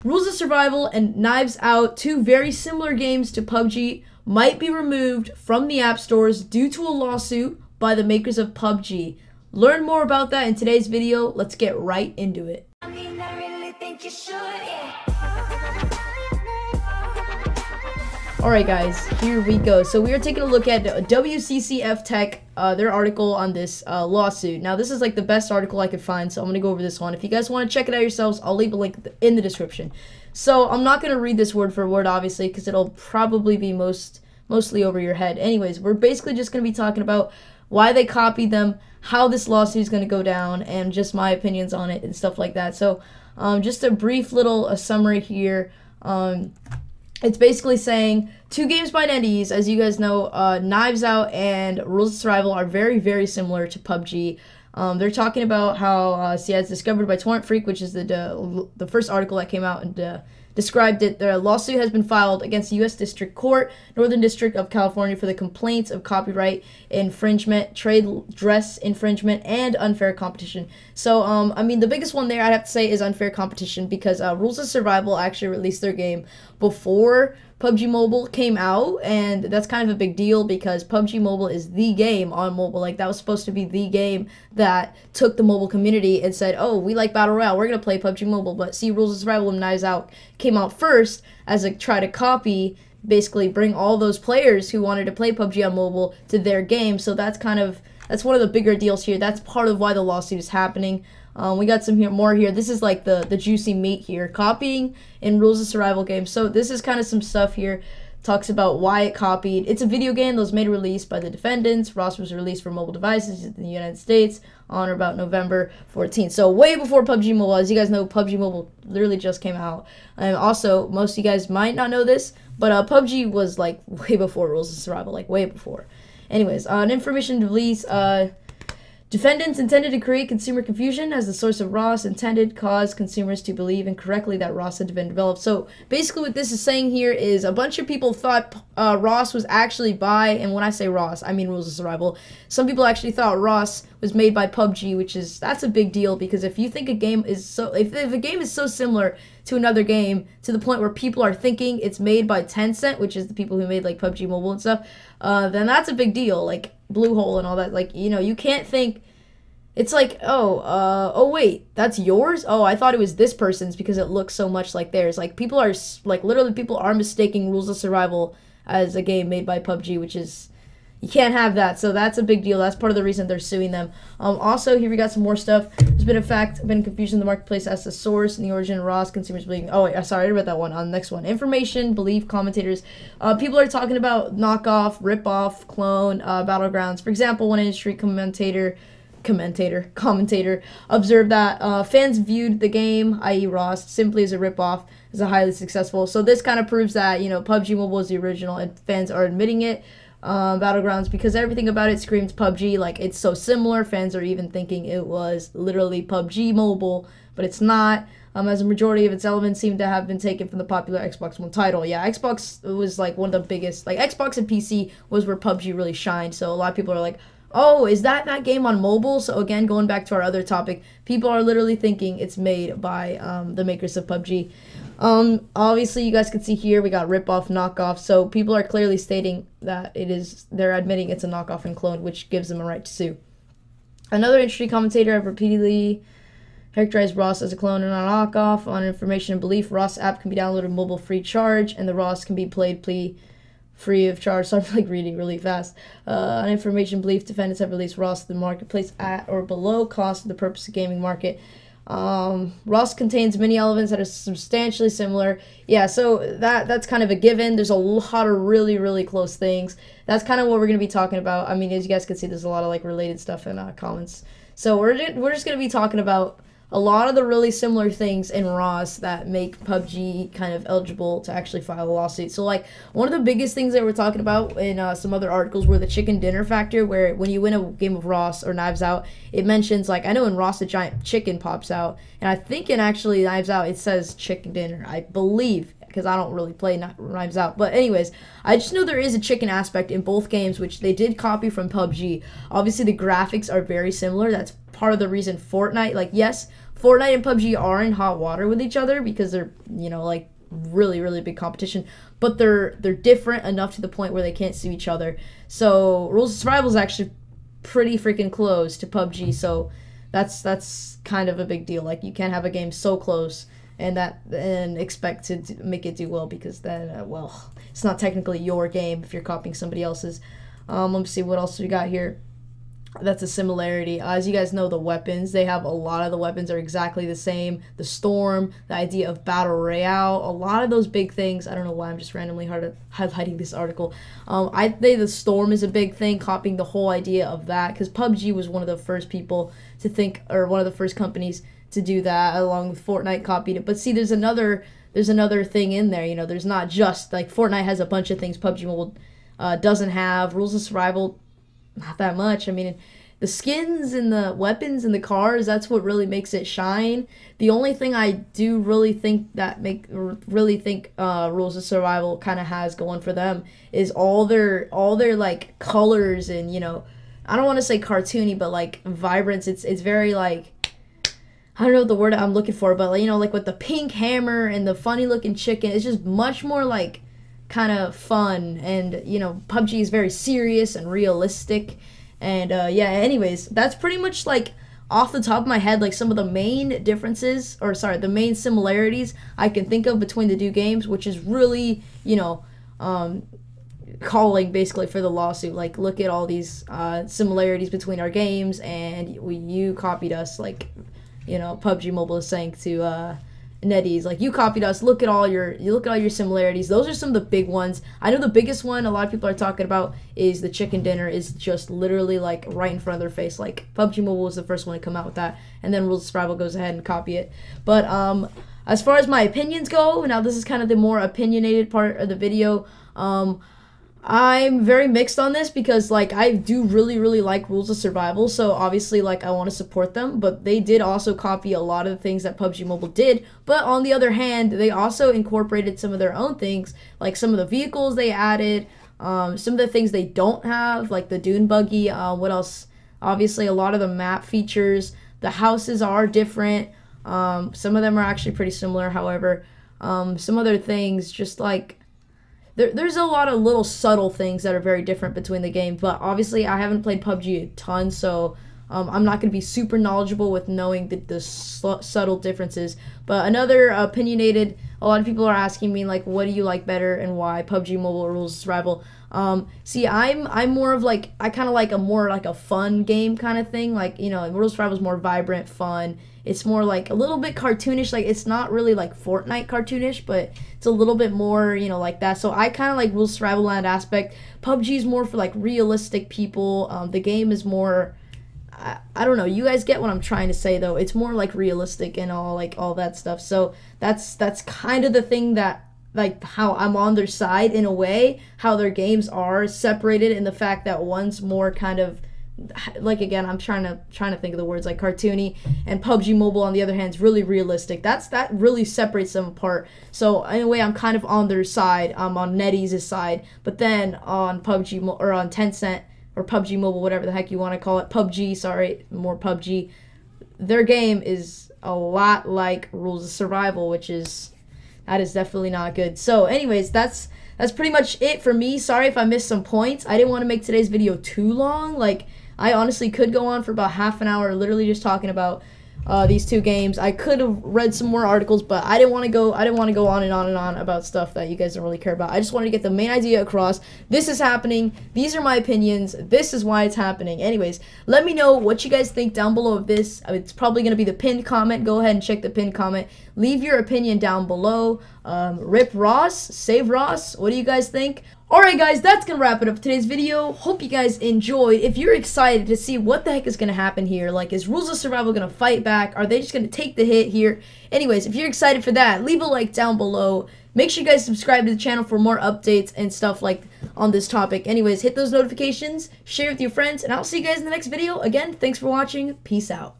Rules of Survival and Knives Out, two very similar games to PUBG, might be removed from the app stores due to a lawsuit by the makers of PUBG. Learn more about that in today's video. Let's get right into it. I mean, I really think you should, yeah. Alright guys, here we go. So we are taking a look at WCCF Tech, their article on this lawsuit. Now this is like the best article I could find, so I'm going to go over this one. If you guys want to check it out yourselves, I'll leave a link in the description. So I'm not going to read this word for word, obviously, because it'll probably be mostly over your head. Anyways, we're basically just going to be talking about why they copied them, how this lawsuit is going to go down, and just my opinions on it and stuff like that. So just a brief little summary here. It's basically saying two games by entities, as you guys know, Knives Out and Rules of Survival are very, very similar to PUBG. They're talking about how, as discovered by Torrent Freak, which is the first article that came out and described it. The lawsuit has been filed against the U.S. District Court, Northern District of California, for the complaints of copyright infringement, trade dress infringement, and unfair competition. So, I mean, the biggest one there, I'd have to say, is unfair competition, because Rules of Survival actually released their game before PUBG Mobile came out, and that's kind of a big deal because PUBG Mobile is the game on mobile. Like, that was supposed to be the game that took the mobile community and said, oh, we like Battle Royale, we're going to play PUBG Mobile. But see, Rules of Survival and Knives Out came out first as a try to copy, basically bring all those players who wanted to play PUBG on mobile to their game. So that's one of the bigger deals here. That's part of why the lawsuit is happening. We got some more here. This is like the juicy meat here. Copying in Rules of Survival games. So this is kind of some stuff here. Talks about why it copied. It's a video game that was made and released by the defendants. Ross was released for mobile devices in the United States on or about November 14th. So way before PUBG Mobile. As you guys know, PUBG Mobile literally just came out. And also, most of you guys might not know this, but PUBG was like way before Rules of Survival. Like way before. Anyways, an information release. Defendants intended to create consumer confusion as the source of Ross intended cause consumers to believe incorrectly that Ross had been developed. So basically what this is saying here is a bunch of people thought Ross was actually by, and when I say Ross, I mean Rules of Survival. Some people actually thought Ross was made by PUBG, that's a big deal, because if you think a game is if a game is so similar to another game to the point where people are thinking it's made by Tencent, which is the people who made like PUBG Mobile and stuff, then that's a big deal. Like Bluehole and all that. Like, you know, you can't think it's like, oh wait, that's yours? Oh, I thought it was this person's because it looks so much like theirs. Like, people are like, literally people are mistaking Rules of Survival as a game made by PUBG, which is, you can't have that. So that's a big deal. That's part of the reason they're suing them. Also, here we got some more stuff. There's been confusion in the marketplace as to source and the origin of Ross. Consumers believing. Oh, wait, sorry, I read that one. On the next one, information, belief, commentators. People are talking about knockoff, rip-off, clone, battlegrounds. For example, one industry commentator observed that fans viewed the game, i.e. Ross, simply as a rip-off, as a highly successful. So this kind of proves that, you know, PUBG Mobile is the original, and fans are admitting it. Battlegrounds, because everything about it screams PUBG. Like, it's so similar, fans are even thinking it was literally PUBG Mobile, but it's not, as a majority of its elements seem to have been taken from the popular Xbox One title. Yeah, Xbox was like one of the biggest, like Xbox and PC was where PUBG really shined, so a lot of people are like, oh, is that game on mobile? So again, going back to our other topic, people are literally thinking it's made by the makers of PUBG. Obviously, you guys can see here we got rip-off, knockoff, so people are clearly stating that they're admitting it's a knockoff and clone, which gives them a right to sue. Another industry commentator have repeatedly characterized Ross as a clone and not a knockoff. On information and belief, Ross app can be downloaded mobile free charge, and the Ross can be played free of charge. So I'm like reading really fast. On information belief, defendants have released Ross to the marketplace at or below cost for the purpose of gaming market. Ross contains many elements that are substantially similar. Yeah, so that's kind of a given. There's a lot of really, really close things. That's kind of what we're going to be talking about. I mean, as you guys can see, there's a lot of like related stuff in comments. So we're just going to be talking about a lot of the really similar things in Ross that make PUBG kind of eligible to actually file a lawsuit. So, like, one of the biggest things that we're talking about in some other articles were the chicken dinner factor, where when you win a game of Ross or Knives Out, it mentions, like, I know in Ross a giant chicken pops out, and I think in actually Knives Out it says chicken dinner, I believe, because I don't really play Knives Out. But anyways, I just know there is a chicken aspect in both games, which they did copy from PUBG. Obviously, the graphics are very similar. That's part of the reason Fortnite, like, yes, Fortnite and PUBG are in hot water with each other because they're, you know, like really, really big competition, but they're different enough to the point where they can't sue each other. So Rules of Survival is actually pretty freaking close to PUBG, so that's kind of a big deal. Like, you can't have a game so close and expect to make it do well, because then well, it's not technically your game if you're copying somebody else's. Let me see what else we got here. That's a similarity. As you guys know, the weapons, they have a lot of the weapons are exactly the same. The storm, the idea of battle royale, a lot of those big things. I don't know why I'm just randomly highlighting this article. I think the storm is a big thing, copying the whole idea of that, because PUBG was one of the first people to think, or one of the first companies to do that, along with Fortnite copied it. But see, there's another thing in there. You know, there's not just like Fortnite has a bunch of things PUBG Mobile doesn't have. Rules of Survival, not that much. I mean, the skins and the weapons and the cars, that's what really makes it shine. The only thing I do really think Rules of Survival kind of has going for them is all their like colors and, you know, I don't want to say cartoony, but like vibrance. It's very like, I don't know the word I'm looking for, but, you know, like with the pink hammer and the funny looking chicken, it's just much more like kind of fun. And, you know, PUBG is very serious and realistic. And yeah, anyways, that's pretty much like off the top of my head, like some of the main differences, or sorry, the main similarities I can think of between the two games, which is really, you know, calling basically for the lawsuit. Like, look at all these similarities between our games, and you copied us, like, you know, PUBG Mobile is saying to NetEase, like, you copied us. Look at all your similarities. Those are some of the big ones. I know the biggest one a lot of people are talking about is the chicken dinner is just literally like right in front of their face. Like, PUBG Mobile was the first one to come out with that, and then Rules of Survival goes ahead and copy it. But as far as my opinions go, now this is kind of the more opinionated part of the video. I'm very mixed on this because, like, I do really, really like Rules of Survival, so obviously, like, I want to support them, but they did also copy a lot of the things that PUBG Mobile did, but on the other hand, they also incorporated some of their own things, like some of the vehicles they added, some of the things they don't have, like the dune buggy, what else? Obviously, a lot of the map features, the houses are different, some of them are actually pretty similar, however, some other things, just like, there's a lot of little subtle things that are very different between the games, but obviously I haven't played PUBG a ton, so I'm not going to be super knowledgeable with knowing the subtle differences. But another opinionated, a lot of people are asking me, like, what do you like better and why, PUBG Mobile or Rules of Survival? See, I'm more of like, I kind of like a more like a fun game kind of thing. Like, you know, Rules of Survival is more vibrant, fun. It's more like a little bit cartoonish. Like, it's not really like Fortnite cartoonish, but it's a little bit more, you know, like that. So I kind of like Rules of Survival land aspect. PUBG is more for like realistic people. The game is more, I don't know. You guys get what I'm trying to say, though. It's more like realistic and all that stuff. So that's kind of the thing that, like, how I'm on their side in a way, how their games are separated in the fact that one's more kind of, like, again, I'm trying to think of the words, like cartoony, and PUBG Mobile on the other hand is really realistic. That really separates them apart. So in a way, I'm kind of on their side. I'm on NetEase's side, but then on PUBG or on Tencent or PUBG Mobile, whatever the heck you want to call it, PUBG, sorry, more PUBG. Their game is a lot like Rules of Survival, that is definitely not good. So anyways, that's pretty much it for me. Sorry if I missed some points. I didn't want to make today's video too long. Like, I honestly could go on for about half an hour literally just talking about these two games. I could have read some more articles, but I didn't want to go on and on and on about stuff that you guys don't really care about. I just wanted to get the main idea across. This is happening. These are my opinions. This is why it's happening. Anyways, let me know what you guys think down below of this. It's probably going to be the pinned comment. Go ahead and check the pinned comment. Leave your opinion down below. Rip Ross, save Ross. What do you guys think? Alright guys, that's going to wrap it up for today's video. Hope you guys enjoyed. If you're excited to see what the heck is going to happen here, like, is Rules of Survival going to fight back? Are they just going to take the hit here? Anyways, if you're excited for that, leave a like down below. Make sure you guys subscribe to the channel for more updates and stuff like on this topic. Anyways, hit those notifications, share with your friends, and I'll see you guys in the next video. Again, thanks for watching. Peace out.